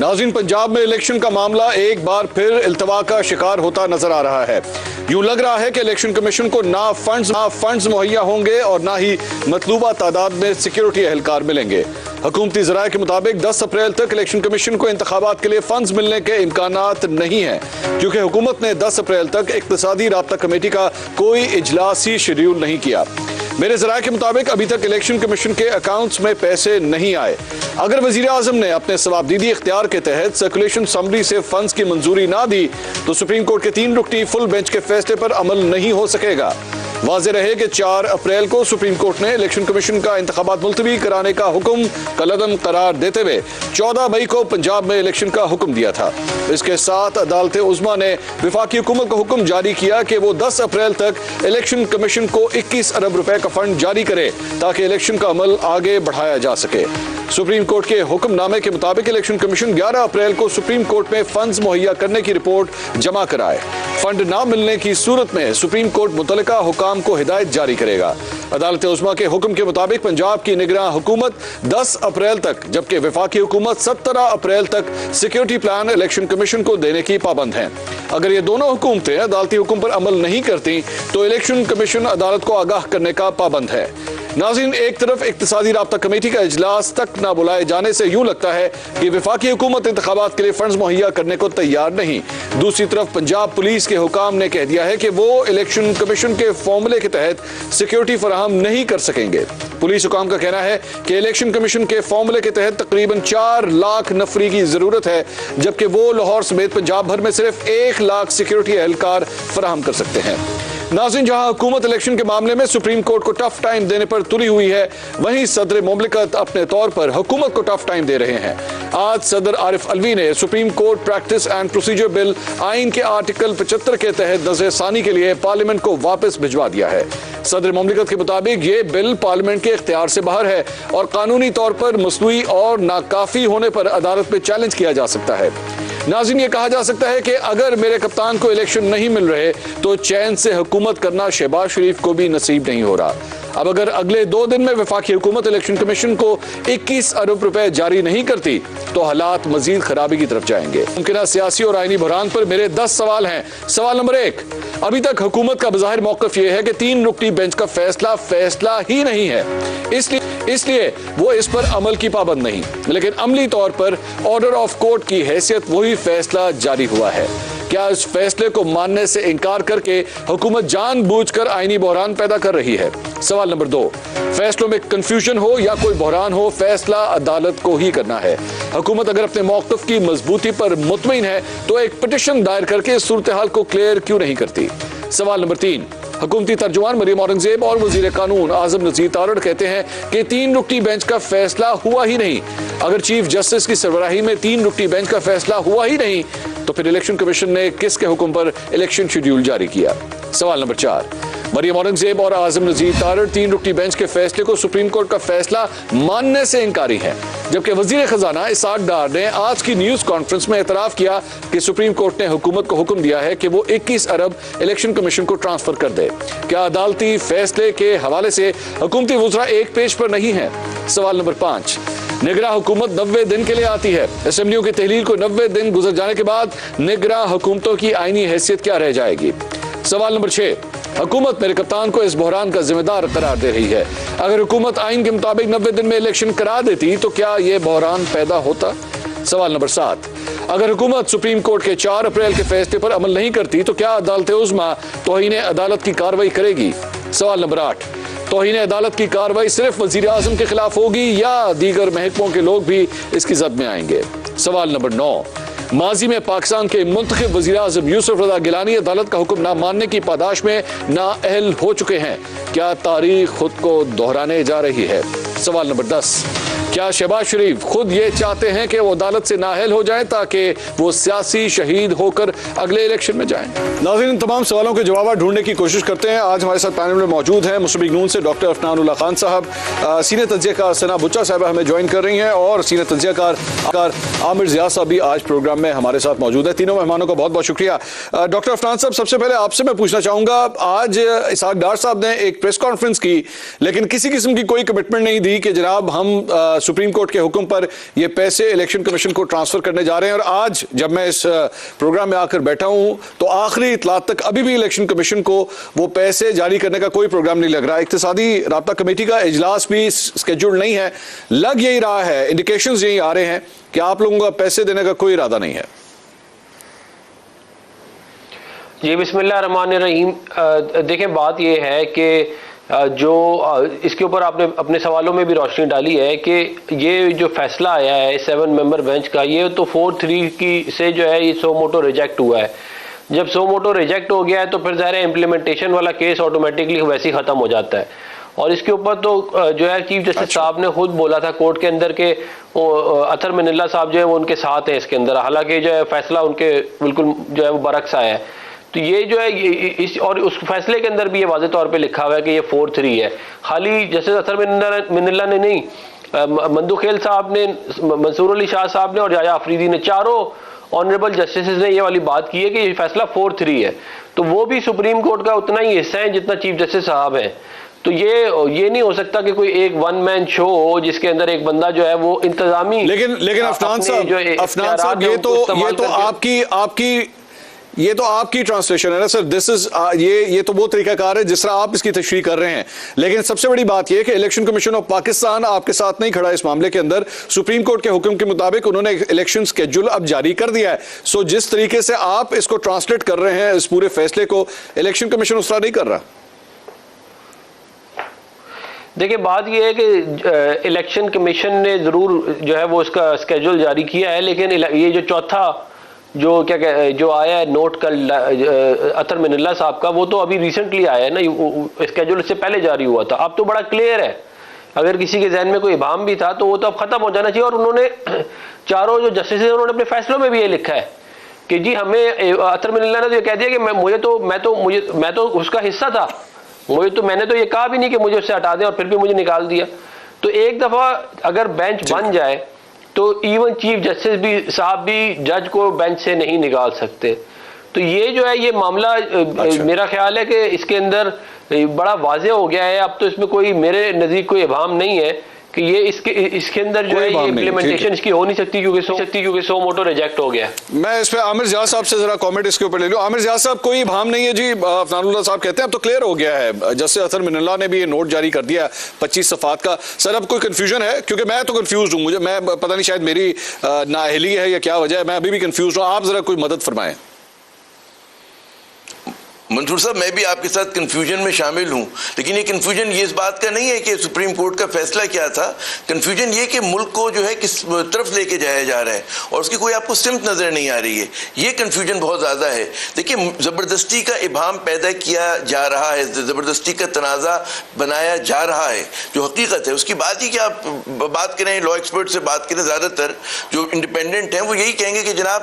नाज़रीन, पंजाब में इलेक्शन का मामला एक बार फिर इल्तवा का शिकार होता नजर आ रहा है। यूं लग रहा है कि इलेक्शन कमीशन को ना फंड्स मुहैया होंगे और ना ही मतलूबा तादाद में सिक्योरिटी एहलकार मिलेंगे। हुकूमती ज़राए के मुताबिक 10 अप्रैल तक इलेक्शन कमीशन को इंतखाबात के लिए फंड्स मिलने के इम्कानात नहीं है, क्योंकि हुकूमत ने 10 अप्रैल तक इक्तिसादी राब्ता कमेटी का कोई इजलास ही शेड्यूल नहीं किया। मेरे ज़राए के मुताबिक अभी तक इलेक्शन कमीशन के अकाउंट्स में पैसे नहीं आए। अगर वज़ीर आज़म ने अपने सवाबदीदी इख्तियार के तहत सर्कुलेशन असम्बली से फंड्स की मंजूरी ना दी तो सुप्रीम कोर्ट के 3 रुकनी फुल बेंच के फैसले पर अमल नहीं हो सकेगा। वाज़े रहे कि 4 अप्रैल को सुप्रीम कोर्ट ने इलेक्शन कमीशन का इंतखाबात मुलतवी कराने का हुक्म कलअदम करार देते हुए 14 मई को पंजाब में इलेक्शन का हुक्म दिया था। इसके साथ अदालत उज़्मा ने वफाकी हुकूमत को हुक्म जारी किया कि वो 10 अप्रैल तक इलेक्शन कमीशन को 21 अरब रुपए का फंड जारी करे ताकि इलेक्शन का अमल आगे बढ़ाया जा सके। सुप्रीम कोर्ट के हुक्मनामे के मुताबिक इलेक्शन कमीशन 11 अप्रैल को सुप्रीम कोर्ट में फंड्स मुहैया करने की रिपोर्ट जमा कराए। फंड ना मिलने की सूरत में सुप्रीम कोर्ट मुतल्लिका हुकाम को हिदायत जारी करेगा। अदालत उज़्मा के हुक्म के मुताबिक पंजाब की निगरान हुकूमत 10 अप्रैल तक, जबकि वफाकी हुकूमत 17 अप्रैल तक सिक्योरिटी प्लान इलेक्शन कमीशन को देने की पाबंद है। अगर ये दोनों हुकूमतें अदालती हुक्म पर अमल नहीं करती तो इलेक्शन कमीशन अदालत को आगाह करने का पाबंद है। नाज़रीन, एक तरफ इक्तिसादी राब्ता कमेटी का इजलास तक न बुलाए जाने से यूं लगता है कि वफाकी हुकूमत इंतखाबात के लिए फंड्स मुहैया करने को तैयार नहीं। दूसरी तरफ पंजाब पुलिस के हुकाम ने कह दिया है कि वो इलेक्शन कमीशन के फॉर्मूले के तहत सिक्योरिटी फराहम नहीं कर सकेंगे। पुलिस हुकाम का कहना है कि इलेक्शन कमीशन के फॉर्मूले के तहत तकरीबन 4 लाख नफरी की जरूरत है, जबकि वो लाहौर समेत पंजाब भर में सिर्फ 1 लाख सिक्योरिटी एहलकार फराहम कर सकते हैं। नाज़रीन, जहां हुकूमत इलेक्शन के मामले में सुप्रीम कोर्ट को टफ टाइम देने पर तुली हुई है, वहीं सदर मुमलिकत अपने तौर पर हुकूमत को टफ टाइम दे रहे हैं। आज सदर आरिफ अलवी ने supreme court practice and procedure bill आइन के आर्टिकल 75 के तहत नज़रसानी के लिए पार्लियामेंट को वापस भिजवा दिया है। सदर मुमलिकत के मुताबिक ये बिल पार्लियामेंट के इख्तियार से बाहर है और कानूनी तौर पर मसनूई और नाकाफी होने पर अदालत में चैलेंज किया जा सकता है। नाज़रीन, ये कहा जा सकता है कि अगर मेरे कप्तान को इलेक्शन नहीं मिल रहे तो चैन से हुकूमत करना शहबाज शरीफ को भी नसीब नहीं हो रहा। अब अगर अगले 2 दिन में वफाकी हुकूमत इलेक्शन कमीशन को 21 अरब रुपए जारी नहीं करती तो हालात मजीद खराबी की तरफ जाएंगे। मुमकिन सियासी और आईनी बहरान पर मेरे 10 सवाल हैं। सवाल नंबर 1, अभी तक हुकूमत का बज़ाहिर मौक़िफ़ ये है कि 3 रुकनी बेंच का फैसला ही नहीं है, इसलिए वो इस पर अमल की पाबंद नहीं, लेकिन अमली तौर पर ऑर्डर ऑफ कोर्ट की हैसियत वही फैसला जारी हुआ है। क्या इस फैसले को मानने से इनकार करके हुकूमत जानबूझकर आईनी बहरान पैदा कर रही है? सवाल नंबर 2, फैसलों में कंफ्यूजन हो या कोई बहरान हो, फैसला अदालत को ही करना है। हुकूमत अगर अपने मौक़िफ़ की मजबूती पर मुतमईन है तो एक पिटिशन दायर करके सूरत हाल को क्लियर क्यों नहीं करती? सवाल नंबर 3, हुकूमती तर्जुमान मरियम औरंगजेब और वजीर कानून आज़म नज़ीर तारड़ कहते हैं कि 3 रुकनी बेंच का फैसला हुआ ही नहीं। अगर चीफ जस्टिस की सरबराही में 3 रुकनी बेंच का फैसला हुआ ही नहीं तो फिर इलेक्शन कमीशन ने किसके हुक्म पर इलेक्शन शेड्यूल जारी किया? सवाल नंबर 4, मरियम औरंगजेब और आज़म नज़ीर तारड़ 3 रुकनी बेंच के फैसले को सुप्रीम कोर्ट का फैसला मानने से इनकारी है, जबकि वजीर खजाना इसाक डार ने आज की न्यूज कॉन्फ्रेंस में एतराफ़ किया कि सुप्रीम कोर्ट ने हुकूमत को हुक्म दिया है कि वो 21 अरब इलेक्शन कमीशन को ट्रांसफर कर दे। क्या अदालती फैसले के हवाले से हुकूमती वज़रा एक पेज पर नहीं है? सवाल नंबर 5, निगरां हुकूमत 90 दिन के लिए आती है। असेंबलियों की तहलील को 90 दिन गुजर जाने के बाद निगरां हुकूमतों की आईनी हैसियत क्या रह जाएगी? सवाल नंबर 6, हुकूमत मेरे कप्तान को इस बहरान का जिम्मेदार करार दे रही है। अगर हुकूमत आइन के मुताबिक 90 दिन में इलेक्शन करा देती तो क्या यह बहरान पैदा होता? सवाल नंबर 7, अगर हुकूमत सुप्रीम कोर्ट के 4 अप्रैल के फैसले पर अमल नहीं करती तो क्या अदालत उज़्मा तौहीन अदालत की कार्रवाई करेगी? सवाल नंबर 8, तौहीन अदालत की कार्रवाई सिर्फ वज़ीर आज़म के खिलाफ होगी या दीगर महकमों के लोग भी इसकी जद में आएंगे? सवाल नंबर 9, माजी में पाकिस्तान के मुंतखब वज़ीर आज़म यूसुफ रज़ा गिलानी अदालत का हुक्म ना मानने की पादाश में नाअहल हो चुके हैं। क्या तारीख खुद को दोहराने जा रही है? सवाल नंबर 10, क्या शहबाज शरीफ खुद ये चाहते हैं कि वो अदालत से नाअहल हो जाएं ताकि वो सियासी शहीद होकर अगले इलेक्शन में जाएं? नाज़रीन, इन तमाम सवालों के जवाब ढूंढने की कोशिश करते हैं। आज हमारे साथ पैनल में मौजूद हैं मुस्लिम लीग नून से डॉक्टर अफनानुल्लाह खान साहब, सीनियर तज्ज़ियाकार सना बुच्चा साहबा हमें ज्वाइन कर रही हैं और सीनियर तज्ज़ियाकार आमिर ज़िया साहब भी आज प्रोग्राम में हमारे साथ मौजूद है। तीनों मेहमानों का बहुत बहुत शुक्रिया। डॉक्टर अफनान साहब, सबसे पहले आपसे मैं पूछना चाहूँगा, आज इसाक डार साहब ने एक प्रेस कॉन्फ्रेंस की लेकिन किसी किस्म की कोई कमिटमेंट नहीं दी कि जनाब हम सुप्रीम कोर्ट के हुक्म पर ये पैसे इलेक्शन कमीशन को ट्रांसफर करने जा रहे हैं। और आज जब मैं इस प्रोग्राम में आकर बैठा हूं तो आखिरी इतलात तक अभी भी इलेक्शन कमीशन को वो पैसे जारी करने का कोई प्रोग्राम नहीं लग रहा। इक्तिसादी राब्ता कमेटी का इजलास भी स्केड्यूल नहीं है। लग यही रहा है, इंडिकेशंस यही आ रहे हैं कि आप लोगों का पैसे देने का कोई इरादा नहीं है। जी बिस्मिल्लाह रहमान रहीम। देखें, बात यह है कि जो इसके ऊपर आपने अपने सवालों में भी रोशनी डाली है कि ये जो फैसला आया है 7 मेंबर बेंच का, ये तो 4-3 की से जो है ये सो मोटो रिजेक्ट हुआ है। जब सो मोटो रिजेक्ट हो गया है तो फिर ज़ाहिर है इम्प्लीमेंटेशन वाला केस ऑटोमेटिकली वैसे ही ख़त्म हो जाता है। और इसके ऊपर तो जो है चीफ जस्टिस साहब ने खुद बोला था कोर्ट के अंदर के अतर मिनल्ला साहब जो है वो उनके साथ हैं इसके अंदर, हालांकि जो है फैसला उनके बिल्कुल जो है वो बरक्स आया है। तो ये जो है इस और उस फैसले के अंदर भी ये वाज़े तौर पे लिखा हुआ है कि ये 4-3 है। खाली जैसे अतर मिनल्ला ने नहीं, मंदू खेल साहब ने, मंसूर अली शाह साहब ने और याया अफरीदी ने, चारों ऑनरेबल जस्टिस ने ये वाली बात की है कि ये फैसला 4-3 है। तो वो भी सुप्रीम कोर्ट का उतना ही हिस्सा है जितना चीफ जस्टिस साहब हैं। तो ये नहीं हो सकता कि कोई एक वन मैन शो हो जिसके अंदर एक बंदा जो है वो इंतजामी। लेकिन अफनान साहब ये तो आपकी ट्रांसलेशन है ना सर। दिस इज ये तो वो तरीकाकार है जिस तरह आप इसकी तशरीह कर रहे हैं। लेकिन सबसे बड़ी बात यह कि इलेक्शन कमीशन ऑफ पाकिस्तान आपके साथ नहीं खड़ा इस मामले के अंदर। सुप्रीम कोर्ट के हुक्म के मुताबिक उन्होंने इलेक्शन स्केड्यूल अब जारी कर दिया है। सो जिस तरीके से आप इसको ट्रांसलेट कर रहे हैं इस पूरे फैसले को, इलेक्शन कमीशन उस तरह नहीं कर रहा। देखिए, बात यह है कि इलेक्शन कमीशन ने जरूर जो है वो इसका स्केड्यूल जारी किया है, लेकिन ये जो चौथा जो आया है नोट कल अतर मिनल्ला साहब का, वो तो अभी रिसेंटली आया है ना, स्केड्यूल इससे पहले जारी हुआ था। अब तो बड़ा क्लियर है, अगर किसी के जहन में कोई इबाम भी था तो वो तो अब खत्म हो जाना चाहिए। और उन्होंने चारों जो जस्टिस हैं उन्होंने अपने फैसलों में भी ये लिखा है कि जी हमें, अतर मिनल्ला ने तो ये कह दिया कि मैं तो उसका हिस्सा था, मैंने तो ये कहा भी नहीं कि मुझे उससे हटा दें, और फिर भी मुझे निकाल दिया। तो एक दफा अगर बेंच बन जाए तो इवन चीफ जस्टिस भी साहब भी जज को बेंच से नहीं निकाल सकते। तो ये जो है ये मामला मेरा ख्याल है कि इसके अंदर बड़ा वाज़े हो गया है। अब तो इसमें कोई मेरे नज़दीक कोई इबाम नहीं है कि ये इसके अंदर जो है ये इम्प्लीमेंटेशन इसकी हो नहीं सकती क्योंकि सो मोटो रिजेक्ट हो गया। मैं इस पे आमिर जिया साहब से जरा कमेंट इसके ऊपर ले लूं। आमिर जिया साहब, कोई इबाम नहीं है जी। अफनानुल्लाह साहब कहते हैं अब तो क्लियर हो गया है, जस्टिस अतर मिनल्ला ने भी ये नोट जारी कर दिया 25 सफ़ात का। सर अब कोई कंफ्यूजन है? क्योंकि मैं तो कंफ्यूज हूँ, मैं पता नहीं शायद मेरी नाअहली है या क्या वजह है, मैं अभी भी कंफ्यूज हूँ। आप जरा कोई मदद फरमाएं। मंसूर साहब, मैं भी आपके साथ कंफ्यूजन में शामिल हूं, लेकिन ये कंफ्यूजन ये इस बात का नहीं है कि सुप्रीम कोर्ट का फैसला क्या था। कंफ्यूजन ये कि मुल्क को जो है किस तरफ लेके जाया जा रहा है और उसकी कोई आपको सिमत नजर नहीं आ रही है। ये कंफ्यूजन बहुत ज्यादा है। देखिए, जबरदस्ती का इबाम पैदा किया जा रहा है, जबरदस्ती का तनाज़ा बनाया जा रहा है। जो हकीकत है उसकी बात ही कि आप बात करें, लॉ एक्सपर्ट से बात करें, ज्यादातर जो इंडिपेंडेंट हैं वो यही कहेंगे कि जनाब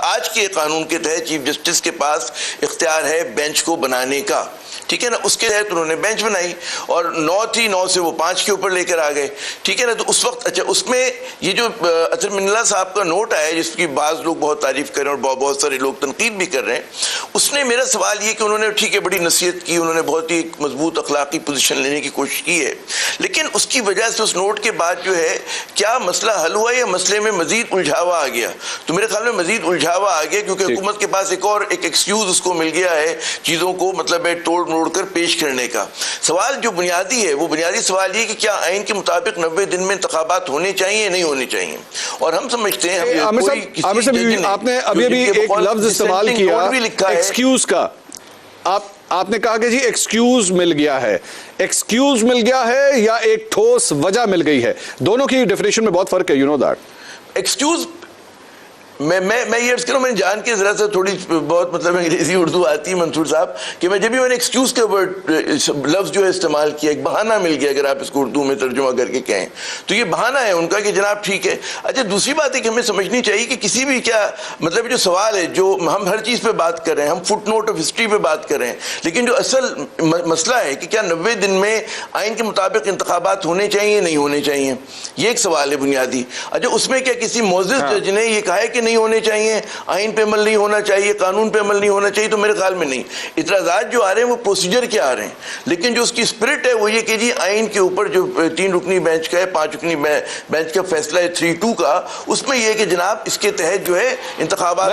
आज के कानून के तहत चीफ जस्टिस के पास इख्तियार है बेंच को बनाने का, ठीक है ना। उसके तहत उन्होंने बेंच बनाई और 9 थी, 9 से वो 5 के ऊपर लेकर आ गए, ठीक है ना। तो उस वक्त अच्छा, उसमें ये जो अतर मिनल्ला साहब का नोट आया जिसकी बाज़ लोग बहुत तारीफ कर रहे हैं और बहुत सारे लोग तनकीद भी कर रहे हैं, उसने मेरा सवाल ये कि उन्होंने ठीक है बड़ी नसीहत की, उन्होंने बहुत ही मजबूत अखलाकी पोजीशन लेने की कोशिश की है, लेकिन उसकी वजह से उस नोट के बाद जो है क्या मसला हल हुआ या मसले में मजीद उलझावा आ गया? तो मेरे ख्याल में मजीद उलझावा आ गया क्योंकि हुकूमत के पास एक एक्सक्यूज उसको मिल गया है चीज़ों को मतलब है तोड़ मोड़ कर पेश करने का। सवाल जो बुनियादी है वो बुनियादी सवाल ये कि क्या आइन के मुताबिक 90 दिन में इंतखाबात होने चाहिए नहीं होने चाहिए। और हम समझते हैं आपने अभी एक लफ्ज इस्तेमाल किया एक्सक्यूज का, आपने कहा कि जी एक्सक्यूज मिल गया है। एक्सक्यूज मिल गया है या एक ठोस वजह मिल गई है? दोनों की डेफिनेशन में बहुत फर्क है, यू नो दैट। एक्सक्यूज मैं ये अर्ज करूँ, मैंने जान के जरा सा थोड़ी बहुत मतलब अंग्रेजी उर्दू आती है मंसूर साहब कि जब भी मैंने एक्सक्यूज के वर्ड लफ्ज़ जो है इस्तेमाल किया, एक बहाना मिल गया, अगर आप इसको उर्दू में तर्जुमा करके कहें तो ये बहाना है उनका कि जनाब ठीक है। अच्छा, दूसरी बात है कि हमें समझनी चाहिए कि किसी भी क्या मतलब जो सवाल है, जो हम हर चीज़ पर बात कर रहे हैं, हम फुट नोट ऑफ हिस्ट्री पर बात कर रहे हैं, लेकिन जो असल मसला है कि क्या 90 दिन में आइन के मुताबिक इंतखाबात होने चाहिए नहीं होने चाहिए, ये एक सवाल है बुनियादी। अच्छा, उसमें क्या किसी मोअज़्ज़िज़ जज ने यह कहा है कि नहीं होने चाहिए, आइन पे अमल नहीं होना चाहिए, कानून पे अमल नहीं होना चाहिए, तो मेरे ख्याल में नहीं। इतराज़ात जो आ रहे हैं वो प्रोसीजर के आ रहे हैं, लेकिन जो उसकी स्पिरिट है वो ये कि जी आइन के ऊपर जो 3 रुकनी बेंच का है, 5 रुकनी बेंच का फैसला है 3-2 का, उसमें यह कि जनाब इसके तहत जो है इंतखाबात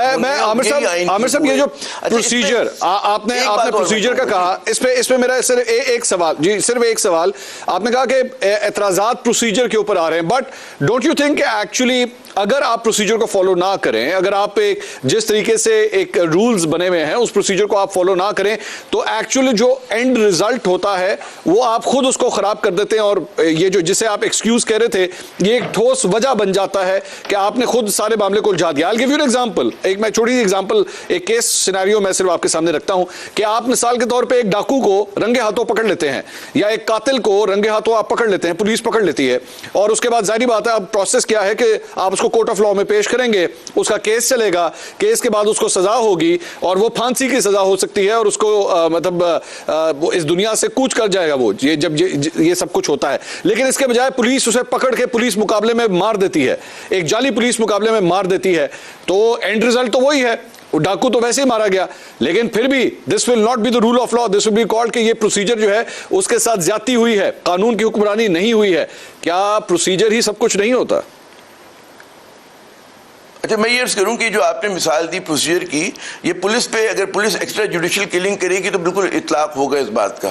आमिर साहब ये जो प्रोसीजर आपने प्रोसीजर का कहा, इस पे मेरा सिर्फ एक सवाल जी, सिर्फ एक सवाल। आपने कहा कि एतराजात प्रोसीजर के ऊपर आ रहे हैं, but don't you think actually अगर आप प्रोसीजर को फॉलो ना करें, अगर आप एक जिस तरीके से एक रूल्स बने हुए हैं उस प्रोसीजर को आप फॉलो ना करें, तो एक्चुअली जो एंड रिजल्ट होता है वो आप खुद उसको खराब कर देते हैं, और ये जो जिसे आप एक्सक्यूज कह रहे थे ये एक ठोस वजह बन जाता है कि आपने खुद सारे मामले को उलझा दिया। I will give you an example, एक मैं छोटी सी एग्जांपल, एक केस सिनेरियो मैं सिर्फ आपके सामने रखता हूं कि आप मिसाल के तौर पे एक डाकू को रंगे हाथों पकड़ लेते हैं या एक कातिल को रंगे हाथों आप पकड़ लेते हैं, पुलिस पकड़ लेती है, और उसके बाद जाहिर बात है अब प्रोसेस क्या है कि आप उसको कोर्ट ऑफ लॉ में पेश करेंगे, उसका केस चलेगा, केस के बाद उसको सजा होगी और वो फांसी की सजा हो सकती है और उसको मतलब इस दुनिया से कूच कर जाएगा वो, ये जब ये सब कुछ होता है। लेकिन इसके बजाय पुलिस उसे पकड़ के पुलिस मुकाबले में मार देती है, एक जाली पुलिस मुकाबले में मार देती है, तो एंड रिजल्ट तो वही है, वो डाकू तो वैसे ही मारा गया। लेकिन फिर भी this will not be the rule of law, this will be called कि ये प्रोसीजर जो है उसके साथ ज्यादती हुई है, कानून की हुक्मरानी नहीं हुई है। क्या प्रोसीजर ही सब कुछ नहीं होता? अच्छा, मैं ये अर्ज करूं कि जो आपने मिसाल दी प्रोसीजर की, ये पुलिस पे, अगर पुलिस एक्स्ट्रा जुडिशियल किलिंग करेगी तो बिल्कुल इतलाक होगा इस बात का।